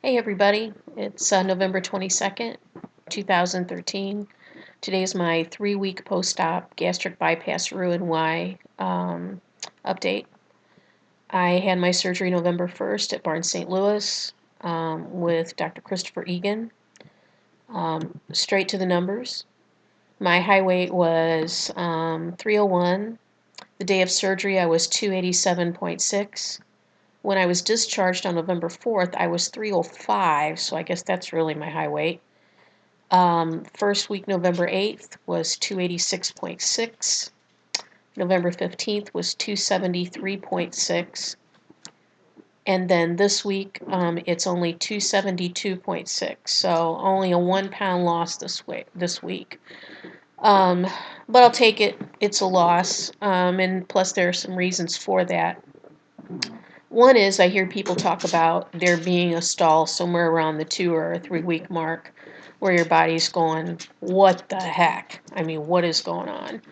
Hey everybody, it's November 22nd, 2013. Today is my 3-week post-op gastric bypass RNY update. I had my surgery November 1st at Barnes St. Louis with Dr. Christopher Egan. Straight to the numbers. My height weight was 301. The day of surgery I was 287.6. When I was discharged on November 4th, I was 305, so I guess that's really my high weight. First week, November 8th, was 286.6. November 15th was 273.6. And then this week, it's only 272.6. So only a 1 pound loss this week. But I'll take it. It's a loss. And plus, there are some reasons for that. One is I hear people talk about there being a stall somewhere around the 2 or 3 week mark where your body's going, what the heck? I mean, what is going on?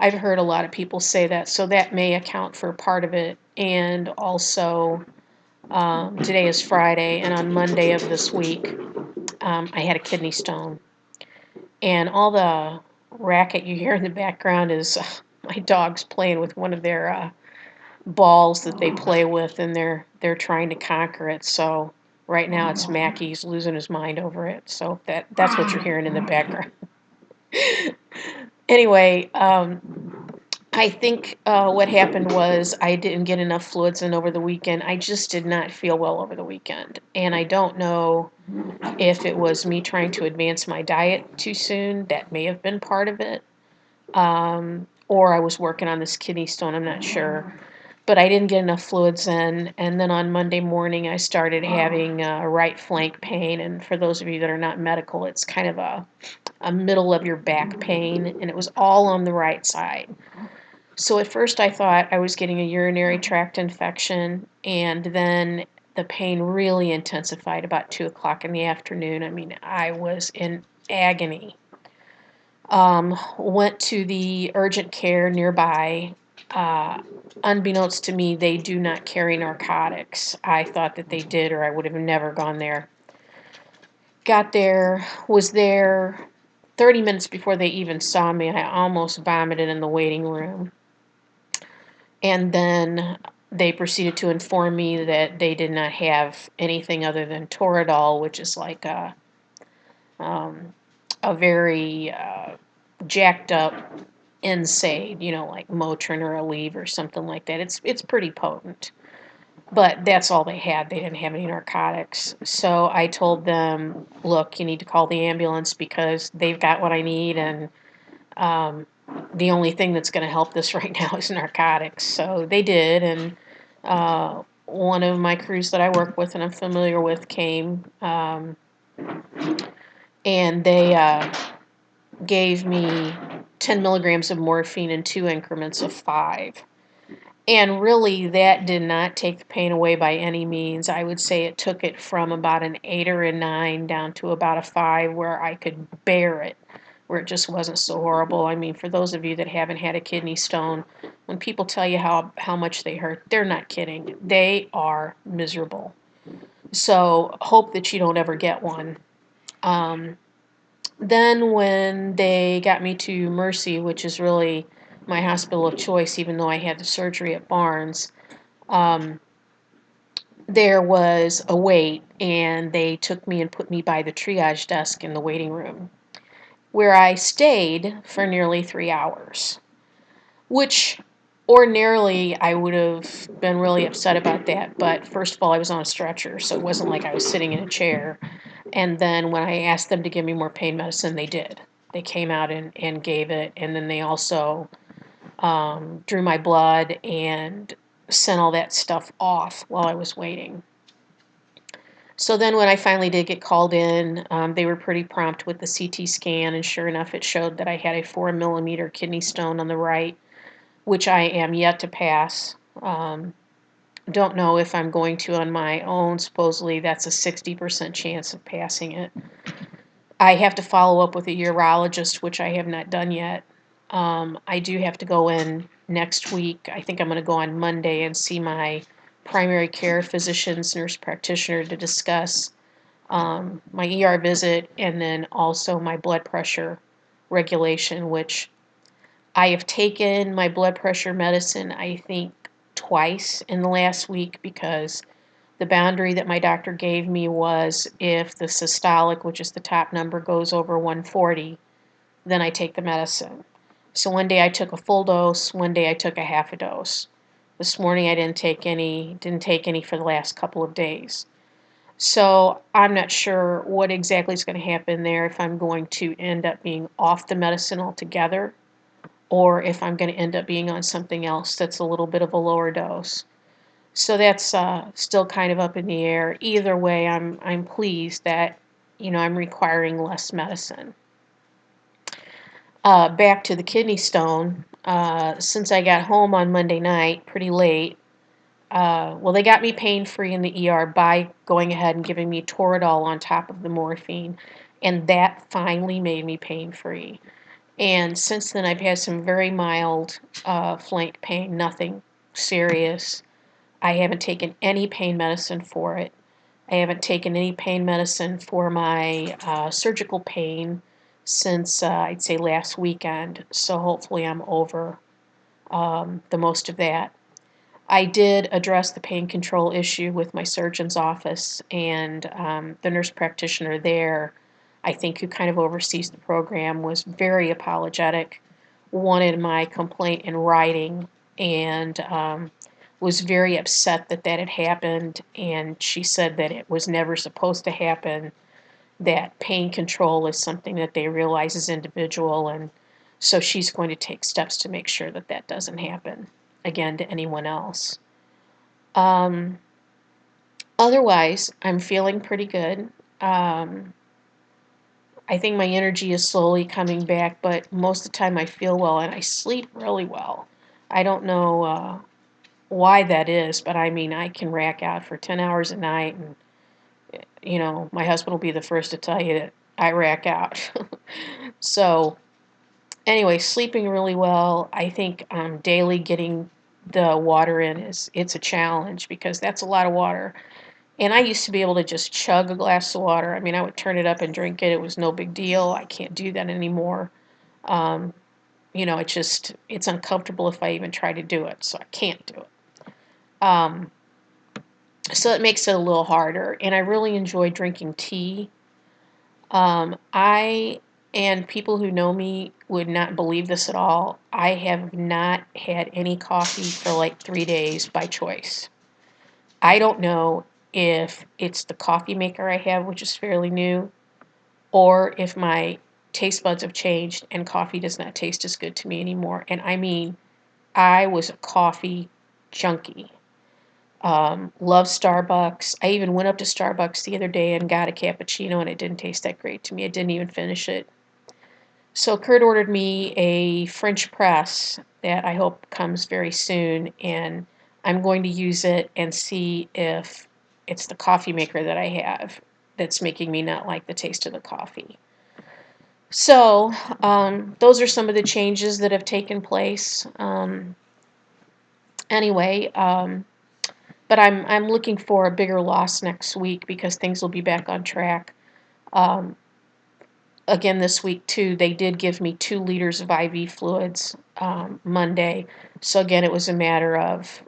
I've heard a lot of people say that, so that may account for part of it. And also, today is Friday, and on Monday of this week, I had a kidney stone. And all the racket you hear in the background is my dog's playing with one of their balls that they play with, and they're trying to conquer it. So right now it's Mackey's losing his mind over it. So that's what you're hearing in the background. Anyway, I think what happened was I didn't get enough fluids in over the weekend. I just did not feel well over the weekend, and I don't know if it was me trying to advance my diet too soon. That may have been part of it. Or I was working on this kidney stone. I'm not sure. But I didn't get enough fluids in, and then on Monday morning I started having right flank pain, and for those of you that are not medical, it's kind of a middle of your back pain, and it was all on the right side. So at first I thought I was getting a urinary tract infection, and then the pain really intensified about 2 o'clock in the afternoon. I mean, I was in agony. Went to the urgent care nearby. Unbeknownst to me, they do not carry narcotics. I thought that they did, or I would have never gone there. Got there, was there 30 minutes before they even saw me. I almost vomited in the waiting room. And then they proceeded to inform me that they did not have anything other than Toradol, which is like a very jacked up NSAID, like Motrin or Aleve or something like that. It's pretty potent, but that's all they had. They didn't have any narcotics. So I told them, look, you need to call the ambulance because they've got what I need, and the only thing that's going to help this right now is narcotics. So they did, and one of my crews that I work with and I'm familiar with came, and they gave me 10 milligrams of morphine in 2 increments of 5. And really, that did not take the pain away by any means. I would say it took it from about an 8 or a 9 down to about a 5 where I could bear it, where it just wasn't so horrible. I mean, for those of you that haven't had a kidney stone, when people tell you how much they hurt, they're not kidding. They are miserable. So hope that you don't ever get one. Then when they got me to Mercy, which is really my hospital of choice, even though I had the surgery at Barnes, there was a wait, and they took me and put me by the triage desk in the waiting room, where I stayed for nearly 3 hours, which ordinarily I would have been really upset about that. But first of all, I was on a stretcher, so it wasn't like I was sitting in a chair. And then when I asked them to give me more pain medicine, they did. They came out and gave it, and then they also drew my blood and sent all that stuff off while I was waiting. So then when I finally did get called in, they were pretty prompt with the CT scan, and sure enough, it showed that I had a 4 millimeter kidney stone on the right, which I am yet to pass. Don't know if I'm going to on my own. Supposedly that's a 60% chance of passing it. I have to follow up with a urologist, which I have not done yet. I do have to go in next week. I think I'm going to go on Monday and see my primary care physician's nurse practitioner to discuss my ER visit, and then also my blood pressure regulation, which I have taken my blood pressure medicine, I think, twice in the last week because the boundary that my doctor gave me was if the systolic, which is the top number, goes over 140, then I take the medicine. So one day I took a full dose, one day I took a half a dose. This morning I didn't take any for the last couple of days. So I'm not sure what exactly is going to happen there, if I'm going to end up being off the medicine altogether or if I'm going to end up being on something else that's a little bit of a lower dose. So that's still kind of up in the air. Either way, I'm pleased that I'm requiring less medicine. Back to the kidney stone. Since I got home on Monday night pretty late, well, they got me pain-free in the ER by going ahead and giving me Toradol on top of the morphine, and that finally made me pain-free. And since then, I've had some very mild flank pain, nothing serious. I haven't taken any pain medicine for it. I haven't taken any pain medicine for my surgical pain since I'd say last weekend. So hopefully I'm over the most of that. I did address the pain control issue with my surgeon's office, and the nurse practitioner there, I think, who kind of oversees the program, was very apologetic, wanted my complaint in writing, and was very upset that that had happened. And she said that it was never supposed to happen, that pain control is something that they realize is individual, and so she's going to take steps to make sure that that doesn't happen again to anyone else. Um, Otherwise, I'm feeling pretty good. Um, I think my energy is slowly coming back, but most of the time I feel well and I sleep really well. I don't know why that is, but I mean, I can rack out for 10 hours a night, and my husband will be the first to tell you that I rack out. So, anyway, sleeping really well. I think daily getting the water in it's a challenge because that's a lot of water. And I used to be able to just chug a glass of water. I mean, I would turn it up and drink it. It was no big deal. I can't do that anymore. Um, it's uncomfortable if I even try to do it, so I can't do it. Um, so it makes it a little harder. And I really enjoy drinking tea. And people who know me would not believe this at all. I have not had any coffee for like 3 days by choice. I don't know if it's the coffee maker I have, which is fairly new, or if my taste buds have changed and coffee does not taste as good to me anymore. And I mean, I was a coffee junkie. Love Starbucks. I even went up to Starbucks the other day and got a cappuccino, and it didn't taste that great to me. I didn't even finish it. So Kurt ordered me a French press that I hope comes very soon, and I'm going to use it and see if it's the coffee maker that I have that's making me not like the taste of the coffee. So those are some of the changes that have taken place. Anyway, but I'm looking for a bigger loss next week because things will be back on track. Um, Again, this week too, they did give me 2 liters of IV fluids Monday. So again, it was a matter of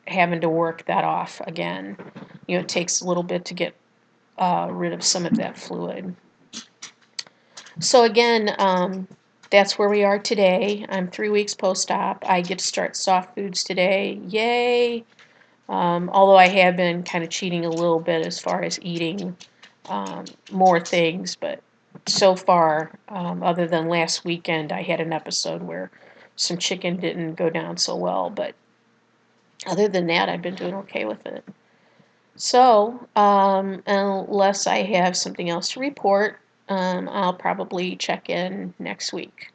having to work that off again. It takes a little bit to get rid of some of that fluid. So again, that's where we are today. I'm 3 weeks post-op. I get to start soft foods today. Yay! Although I have been kind of cheating a little bit as far as eating more things, but so far, other than last weekend, I had an episode where some chicken didn't go down so well, but other than that, I've been doing okay with it. So, unless I have something else to report, I'll probably check in next week.